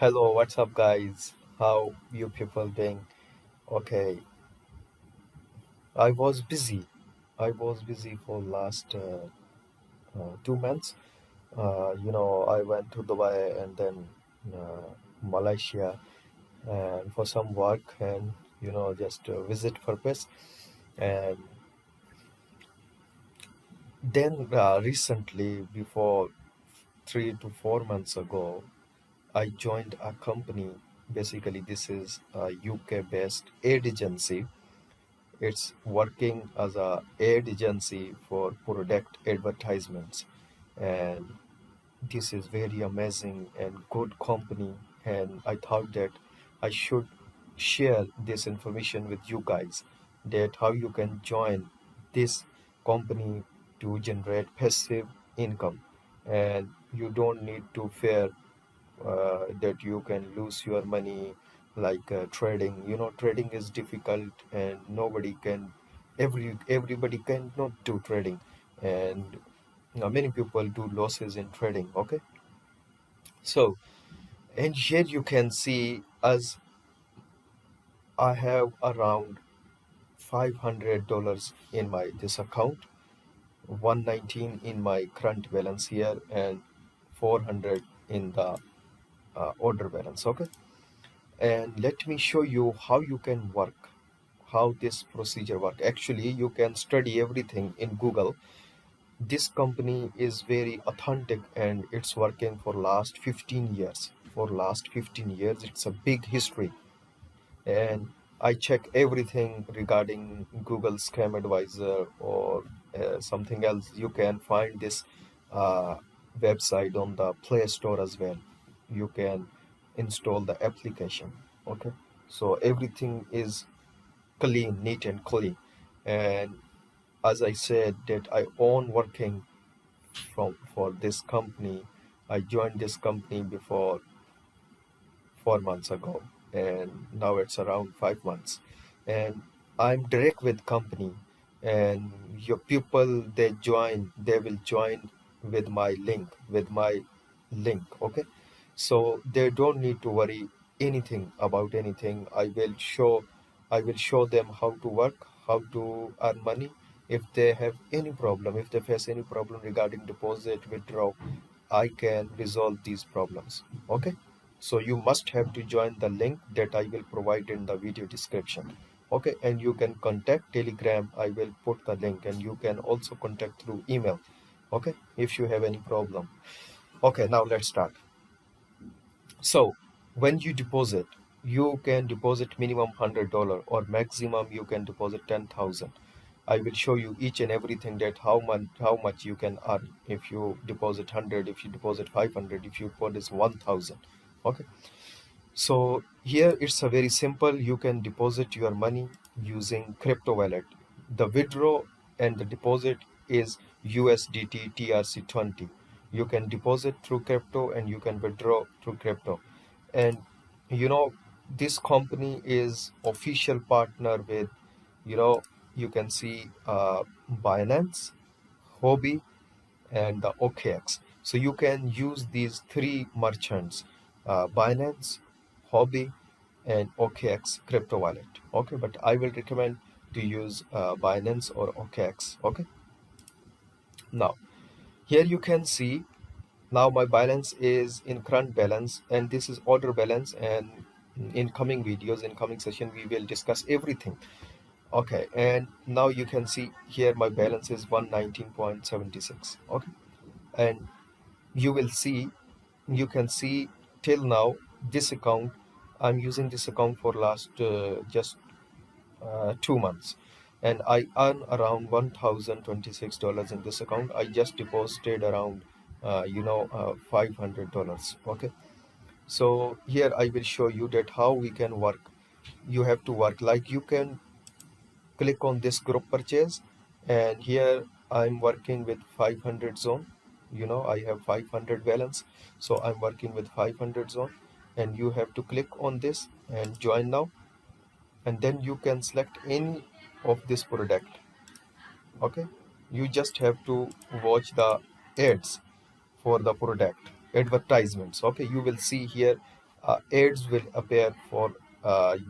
Hello, what's up, guys? How you people doing? Okay, I was busy. I was busy for last 2 months. I went to Dubai and then Malaysia and for some work and just visit purpose. And then recently, before 3 to 4 months ago, I joined a company. Basically, this is a UK-based aid agency. It's working as a ad agency for product advertisements, and this is very amazing and good company. And I thought that I should share this information with you guys, that how you can join this company to generate passive income, and you don't need to fear that you can lose your money like trading. Trading is difficult and nobody can, everybody cannot do trading, and many people do losses in trading. Okay, so and here you can see as I have around $500 in my this account, 119 in my current balance here, and 400 in the order balance. Okay, and let me show you how you can work, how this procedure work. Actually, you can study everything in Google. This company is very authentic and it's working for last 15 years. For last 15 years, it's a big history. And I check everything regarding Google Scam Advisor or something else. You can find this uh, website on the Play Store as well. You can install the application. Okay, so everything is clean, neat and clean. And as I said, that I own working from for this company. I joined this company before 4 months ago, and now it's around 5 months. And I'm direct with company, and your people they will join with my link. Okay, so they don't need to worry anything about anything. I will show them how to work, how to earn money. If they have any problem, if they face any problem regarding deposit withdraw, I can resolve these problems. Okay, so you must have to join the link that I will provide in the video description. Okay, and you can contact Telegram. I will put the link, and you can also contact through email. Okay, if you have any problem. Okay, now let's start. So when you deposit, you can deposit minimum $100 or maximum you can deposit 10,000. I will show you each and everything, that how much you can earn if you deposit 100, if you deposit 500, if you deposit 1,000. Okay, so here it's a very simple. You can deposit your money using crypto wallet. The withdraw and the deposit is USDT TRC20. You can deposit through crypto and you can withdraw through crypto. And you know this company is official partner with, you know you can see Binance, Hobby, and the OKX. So you can use these three merchants, Binance, Hobby, and OKX crypto wallet. Okay, but I will recommend to use Binance or OKX. Okay, now here you can see now my balance is in current balance, and this is order balance. And in coming videos, in coming session, we will discuss everything. Okay, and now you can see here my balance is 119.76. Okay, and you will see, you can see till now this account, I'm using this account for last just 2 months, and I earn around $1,026 in this account. I just deposited around $500. Okay, so here I will show you that how we can work. You have to work like, you can click on this group purchase, and here I'm working with 500 zone. I have 500 balance, so I'm working with 500 zone, and you have to click on this and join now, and then you can select any of this product. Okay, you just have to watch the ads for the product advertisements. Okay, you will see here ads will appear for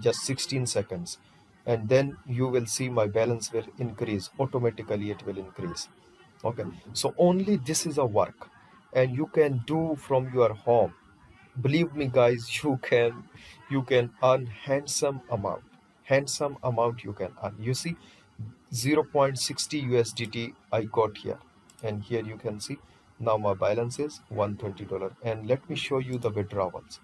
just 16 seconds, and then you will see my balance will increase automatically. It will increase. Okay, so only this is a work, and you can do from your home. Believe me guys, you can earn handsome amount you can earn. You see 0.60 USDT I got here, and here you can see now my balance is $120. And let me show you the withdrawals.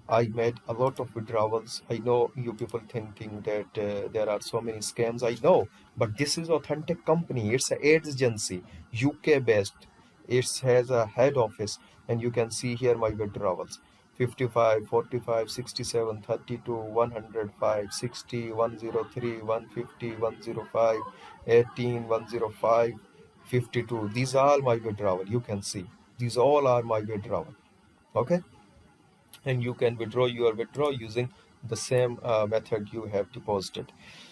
I made a lot of withdrawals. I know you people thinking that there are so many scams. I know, but this is authentic company. It's an agency, UK based. It has a head office, and you can see here my withdrawals: 55, 45, 67, 32, 105, 60, 103, 150, 105, 18, 105, 52. These are my withdrawal. You can see these all are my withdrawal. Okay, and you can withdraw using the same method you have deposited.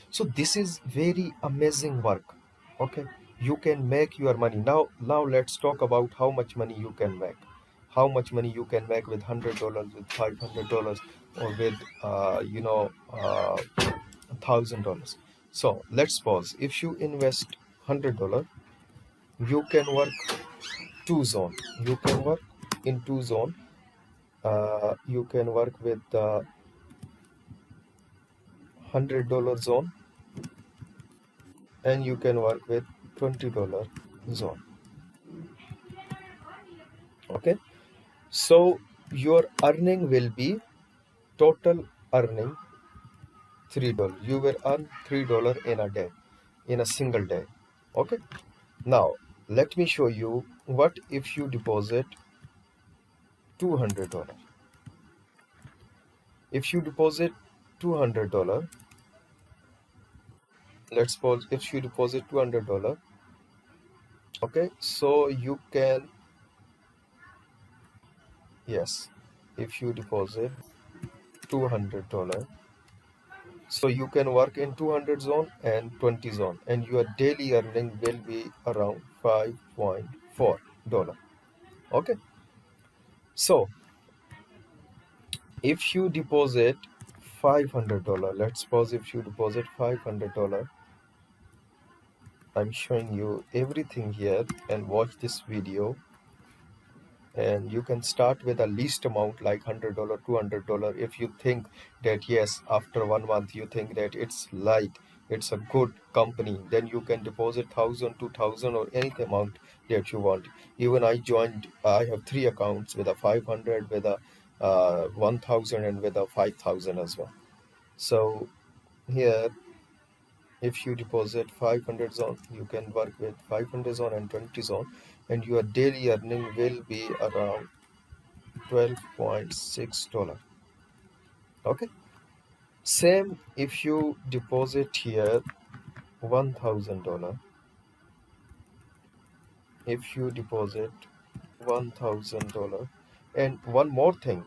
So this is very amazing work. Okay, you can make your money now. Let's talk about how much money you can make. How much money you can make with $100, with $500, or with $1,000. So let's pause. If you invest $100, you can work two zone. You can work in two zone. You can work with the $100 zone, and you can work with $20 zone. Okay, so your earning will be total earning $3. You will earn $3 in a day, in a single day. Okay, now let me show you what if you deposit $200. If you deposit $200, let's suppose if you deposit $200. Okay, so you can, yes, if you deposit $200, so you can work in 200 zone and 20 zone, and your daily earning will be around $5.4. Okay, so if you deposit $500, let's suppose if you deposit $500, I'm showing you everything here, and watch this video. And you can start with a least amount like $100, $200. If you think that yes, after 1 month you think that it's a good company, then you can deposit 1,000, 2,000, or any amount that you want. Even I have 3 accounts with a 500, with a 1,000, and with a 5,000 as well. So here, if you deposit 500 zone, you can work with 500 zone and 20 zone, and your daily earning will be around $12.6. Okay, same if you deposit here $1,000. If you deposit $1,000, and one more thing,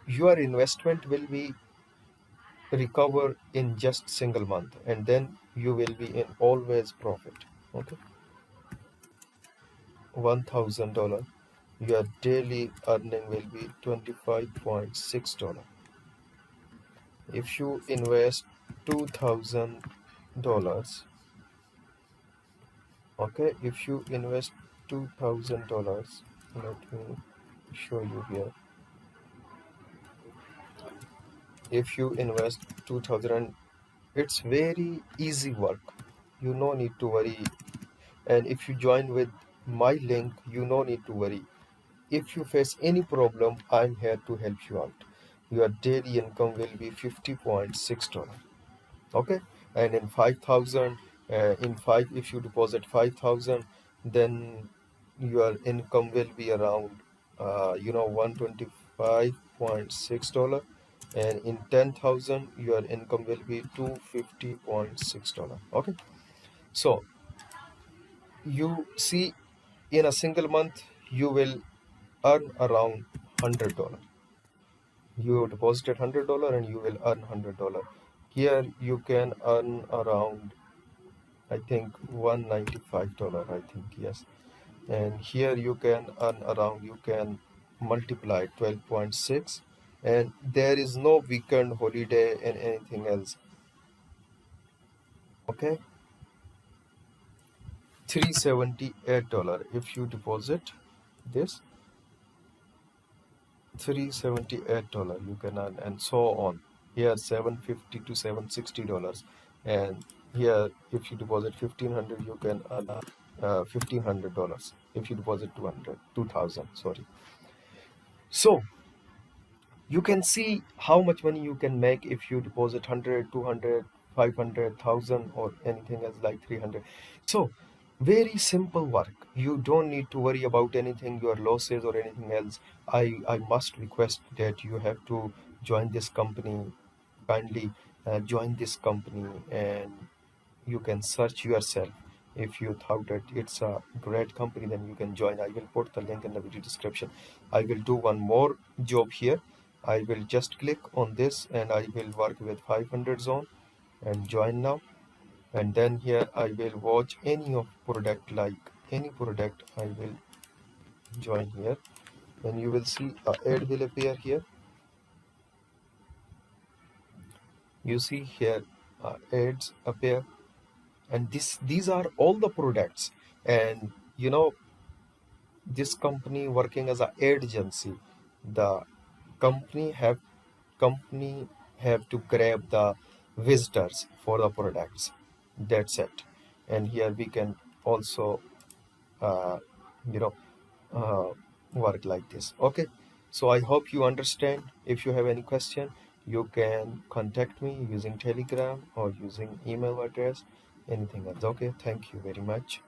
your investment will be recover in just single month, and then you will be in always profit. Okay, $1,000, your daily earning will be $25.6. If you invest $2,000, okay, if you invest $2,000, let me show you here. If you invest 2,000, it's very easy work. You no need to worry. And if you join with my link, you no need to worry. If you face any problem, I'm here to help you out. Your daily income will be $50.6. Okay, and in 5,000, if you deposit 5,000, then your income will be around $125.6, and in 10,000 your income will be $250.6. Okay, so you see, in a single month you will earn around $100. You deposited $100 and you will earn $100. Here you can earn around, I think, $195, I think, yes. And here you can earn around, you can multiply 12.6 and there is no weekend holiday and anything else. Okay, $378 if you deposit this. $378 you can earn, and so on. Here $750 to $760, and here if you deposit 1,500 you can earn $1,500 if you deposit 2,000, sorry. So you can see how much money you can make if you deposit 100, 200, 500,000 or anything else like 300. So very simple work. You don't need to worry about anything, your losses or anything else. I must request that you have to join this company. Kindly join this company, and you can search yourself. If you thought that it's a great company, then you can join. I will put the link in the video description. I will do one more job here. I will just click on this and I will work with 500 zone and join now. And then here I will watch any of product, like any product I will join here, and you will see a ad will appear here. You see here ads appear, and these are all the products. And you know, this company working as a ad agency, the company have company have to grab the visitors for the products. That's it. And here we can also uh, you know uh, work like this. Okay, so I hope you understand. If you have any question, you can contact me using Telegram or using email address, anything else. Okay, thank you very much.